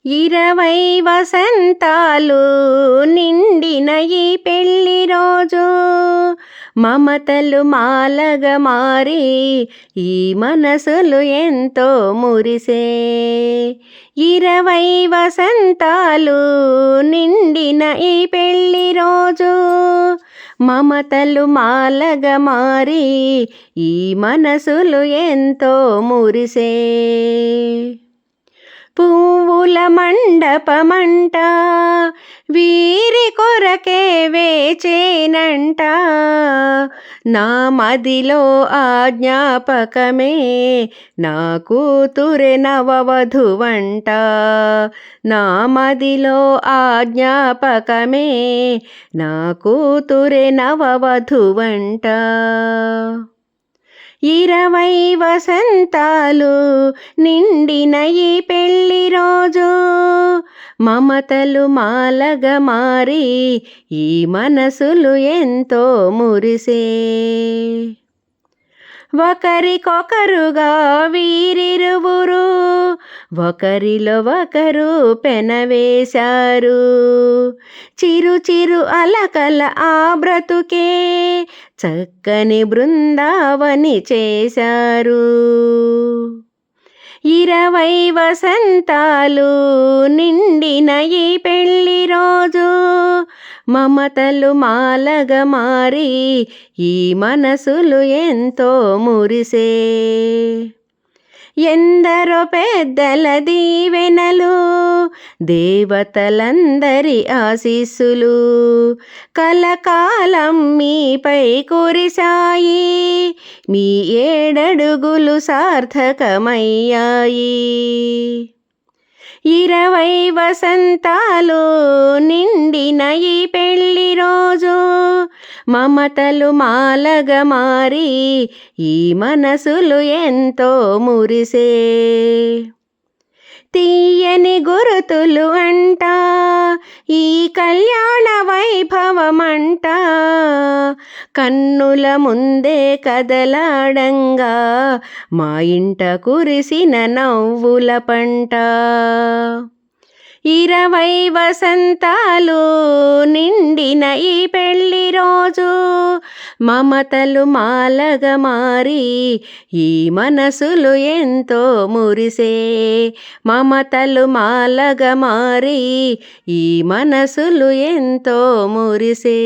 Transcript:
20 వసంతాలు నిండిన ఈ పెళ్లి రోజు మమతలు మాలగా మారి ఈ మనసులు ఎంతో మురిసే. 20 వసంతాలు నిండిన ఈ పెళ్లి రోజు మమతలు మాలగా మారి ఈ మనసులు ఎంతో మురిసే. పువ్వుల మండపమంట వీరి కొరకే వేచేనంట, నా మదిలో ఆ జ్ఞాపకమే నా కూతురె నవవధువంట. నా మదిలో ఆ జ్ఞాపకమే నా కూతురె నవవధువంట. 20 వసంతాలు నిండిన ఈ పెళ్లి రోజు మమతలు మాలగా మారి ఈ మనసులు ఎంతో మురిసే. ఒకరికొకరుగా వీరిరువురు ఒకరిలో ఒకరు పెనవేశారు. చిరు చిరు అలకల ఆ బ్రతుకే చక్కని బృందావని చేశారు. 20 వసంతాలు నిండిన ఈ పెళ్లి రోజు మమతలు మాలగా మారి ఈ మనసులు ఎంతో మురిసే. ఎందరో పెద్దల దీవెనలు దేవతలందరి ఆశీస్సులు కలకాలం మీపై కురిశాయి. మీ 7 అడుగులు సార్థకమయ్యాయి. 20 వసంతాలు నిండిన ఈ పెళ్లి రోజు మమతలు మాలగా మారి ఈ మనసులు ఎంతో మురిసే. తీయని గురుతులు అంట ఈ కళ్యాణ వైభవమంట, కన్నుల ముందే కదలాడంగా మా ఇంట కురిసిన నవ్వుల పంట. 20 వసంతాలు నిండిన ఈ పెళ్లి రోజు మమతలు మాలగా మారి ఈ మనసులు ఎంతో మురిసే. మమతలు మాలగా మారి ఈ మనసులు ఎంతో మురిసే.